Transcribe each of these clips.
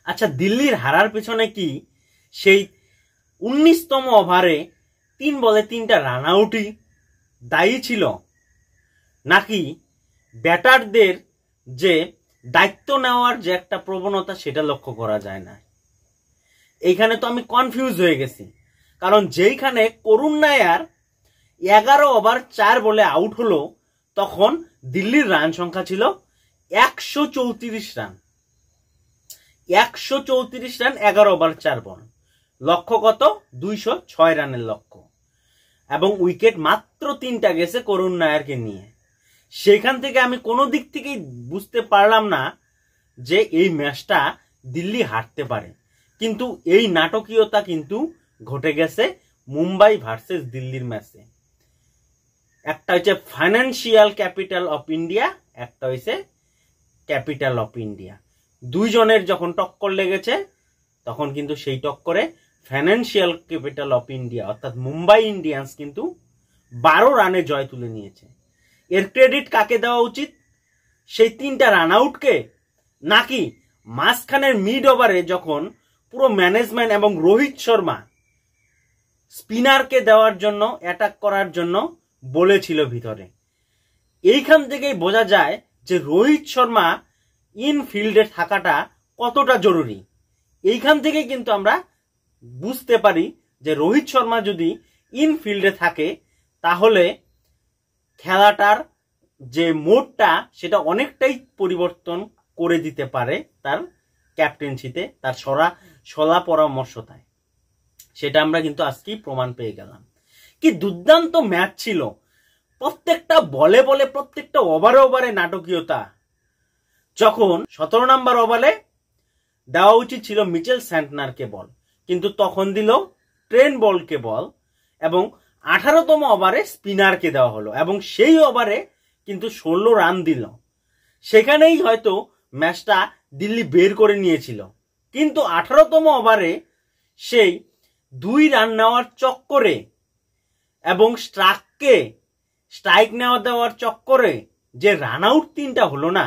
আচ্ছা, দিল্লির হারার পেছনে কি সেই 19তম ওভারে 3 বলে 3টা রান আউটই দায়ী ছিল, নাকি ব্যাটারদের যে দায়িত্ব নেওয়ার যে একটা প্রবণতা সেটা লক্ষ্য করা যায় না? এইখানে তো আমি কনফিউজ হয়ে গেছি। কারণ যেইখানে করুণ নায়ার 11 ওভার 4 বলে আউট হলো, তখন দিল্লির রান সংখ্যা ছিল 134 রান। 134 রান 11 ওভার 4 বল। লক্ষ্য কত? 206 রানের লক্ষ্য। এবং উইকেট মাত্র 3টা গেছে করুণ নায়ারকে নিয়ে। সেখান থেকে আমি কোনো দিক থেকেই বুঝতে পারলাম না যে এই ম্যাচটা দিল্লি হারতে পারে। কিন্তু এই নাটকীয়তা কিন্তু ঘটে গেছে মুম্বাই ভার্সেস দিল্লির ম্যাচে। একটা হচ্ছে ফাইন্যান্সিয়াল ক্যাপিটাল অফ ইন্ডিয়া, একটা হচ্ছে ক্যাপিটাল অফ ইন্ডিয়া। দুইজনের যখন টক্কর লেগেছে, তখন কিন্তু সেই টক্করে ফাইন্যান্সিয়াল ক্যাপিটাল অফ ইন্ডিয়া অর্থাৎ মুম্বাই ইন্ডিয়ান্স কিন্তু 12 রানে জয় তুলে নিয়েছে। এর ক্রেডিট কাকে দেওয়া উচিত? সেই 3টা রান আউটকে, নাকি মাঝখানের মিড ওভারে যখন পুরো ম্যানেজমেন্ট এবং রোহিত শর্মা স্পিনারকে দেওয়ার জন্য, অ্যাটাক করার জন্য বলেছিল ভিতরে? এইখান থেকেই বোঝা যায় যে রোহিত শর্মা ইনফিল্ডে থাকাটা কতটা জরুরি। এইখান থেকেই কিন্তু আমরা বুঝতে পারি যে রোহিত শর্মা যদি ইনফিল্ডে থাকে, তাহলে খেলাটার যে মোডটা সেটা অনেকটাই পরিবর্তন করে দিতে পারে তার ক্যাপ্টেন্সিতে, তার সলা পরামর্শতায়। সেটা আমরা কিন্তু আজকেই প্রমাণ পেয়ে গেলাম। কি দুর্দান্ত ম্যাচ ছিল! প্রত্যেকটা বলে বলে, প্রত্যেকটা ওভারে ওভারে নাটকীয়তা। যখন 17 নম্বর ওভারে দেওয়া উচিত ছিল মিচেল স্যান্টনারকে বল, কিন্তু তখন দিল ট্রেন্ট বলকে বল, এবং 18তম ওভারে স্পিনারকে দেওয়া হলো, এবং সেই ওভারে কিন্তু 16 রান দিল। সেখানেই হয়তো ম্যাচটা দিল্লি বের করে নিয়েছিল। কিন্তু 18তম ওভারে সেই 2 রান নেওয়ার চক্করে এবং স্ট্রাইক নেওয়া দেওয়ার চক্করে যে রান আউট 3টা হলো না,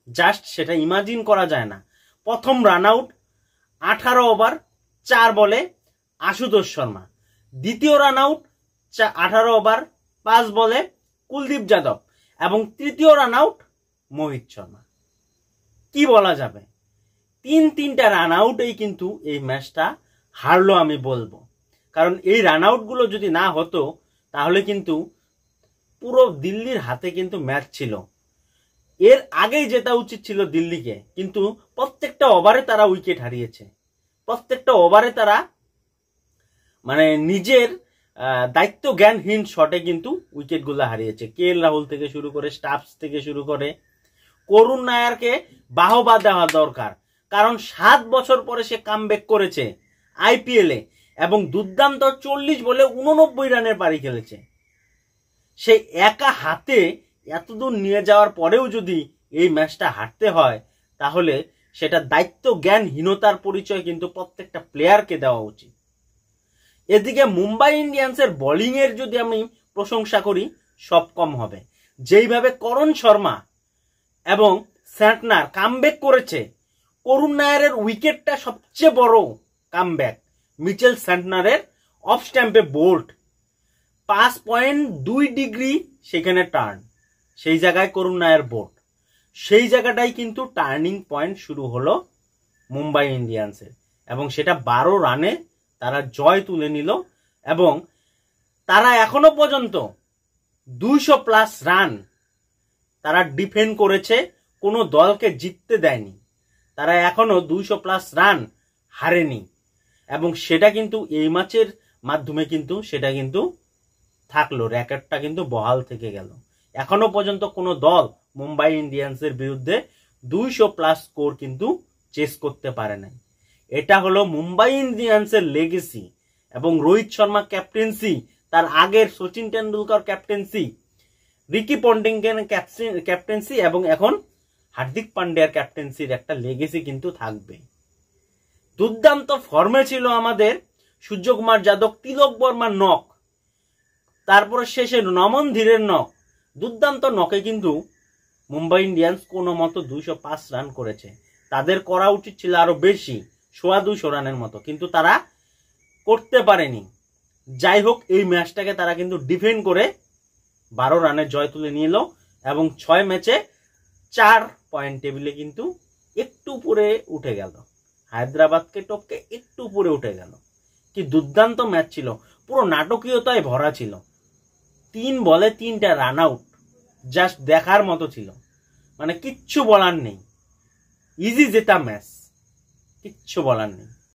জাস্ট সেটা ইমাজিন করা যায় না। প্রথম রান আউট 18 ওভার 4 বলে আশুতোষ শর্মা। দ্বিতীয় রান আউট 18 ওভার 5 বলে কুলদীপ যাদব, এবং তৃতীয় রান আউট মোহিত শর্মা। কি বলা যাবে? 3টা রান আউটেই কিন্তু এই ম্যাচটা হারলো আমি বলবো। কারণ এই রান আউটগুলো যদি না হতো, তাহলে কিন্তু পুরো দিল্লির হাতে কিন্তু ম্যাচ ছিল। এর আগেই জেতা উচিত ছিল দিল্লিকে, কিন্তু প্রত্যেকটা ওভারে তারা উইকেট হারিয়েছে। প্রত্যেকটা ওভারে তারা মানে নিজের দায়িত্ব জ্ঞানহীন শটে কিন্তু উইকেটগুলো হারিয়েছে। কেএল রাহুল থেকে শুরু করে, স্টাফস থেকে শুরু করে, করুণ নায়ারকে বাহবা দেওয়া দরকার। কারণ 7 বছর পরে সে কামব্যাক করেছে আইপিএলে, এবং দুর্দান্ত 40 বলে 89 রানের পারি খেলেছে। সে একা হাতে এতদূর নিয়ে যাওয়ার পরেও যদি এই ম্যাচটা হারতে হয়, তাহলে সেটা দায়িত্ব জ্ঞানহীনতার পরিচয় কিন্তু প্রত্যেকটা প্লেয়ারকে দেওয়া উচিত। এদিকে মুম্বাই ইন্ডিয়ান্সের বোলিং এর যদি আমি প্রশংসা করি, সব কম হবে। যেইভাবে করণ শর্মা এবং স্যান্টনার কামব্যাক করেছে, করুণ নায়ারের উইকেটটা সবচেয়ে বড় কামব্যাক। মিচেল স্যান্টনারের অফ স্ট্যাম্পে বোল্ট 5.2 ডিগ্রি সেখানে টার্ন, সেই জায়গায় করুণ নায়ার বোল্ট। সেই জায়গাটাই কিন্তু টার্নিং পয়েন্ট শুরু হলো মুম্বাই ইন্ডিয়ান্সের, এবং সেটা 12 রানে তারা জয় তুলে নিল। এবং তারা এখনো পর্যন্ত 200+ রান তারা ডিফেন্ড করেছে, কোনো দলকে জিততে দেয়নি। তারা এখনো 200+ রান হারেনি, এবং সেটা কিন্তু এই ম্যাচের মাধ্যমে কিন্তু সেটা কিন্তু থাকলো, রেকর্ডটা কিন্তু বহাল থেকে গেল। এখনো পর্যন্ত কোনো দল মুম্বাই ইন্ডিয়ান্সের বিরুদ্ধে 200+ স্কোর কিন্তু চেস করতে পারে নাই। এটা হলো মুম্বাই ইন্ডিয়ান্সের লেগেসি, এবং রোহিত শর্মা ক্যাপ্টেন্সি, তার আগের সচিন টেন্ডুলকর ক্যাপ্টেন্সি, রিকি পন্টিংয়ের ক্যাপ্টেন্সি, এবং এখন হার্দিক পান্ডিয়ার ক্যাপ্টেন্সির একটা লেগেসি কিন্তু থাকবে। দুর্দান্ত ফর্মে ছিল আমাদের সূর্যকুমার যাদব, তিলক বর্মার নক, তারপরে শেষে নমন ধীরের নক। দুর্দান্ত নকে কিন্তু মুম্বাই ইন্ডিয়ান্স কোনো মতো 205 রান করেছে। তাদের করা উচিত ছিল আরো বেশি, 250 রানের মতো, কিন্তু তারা করতে পারেনি। যাই হোক, এই ম্যাচটাকে তারা কিন্তু ডিফেন্ড করে 12 রানের জয় তুলে নিল এবং 6 ম্যাচে 4 পয়েন্ট টেবিলে কিন্তু একটু উপরে উঠে গেল, হায়দ্রাবাদকে টপকে একটু উপরে উঠে গেল। কি দুর্দান্ত ম্যাচ ছিল, পুরো নাটকীয়তায় ভরা ছিল। 3 বলে 3টা রান আউট, জাস্ট দেখার মতো ছিল, মানে কিচ্ছু বলার নেই। ইজি জেতা ম্যাচ, কিচ্ছু বলার নেই।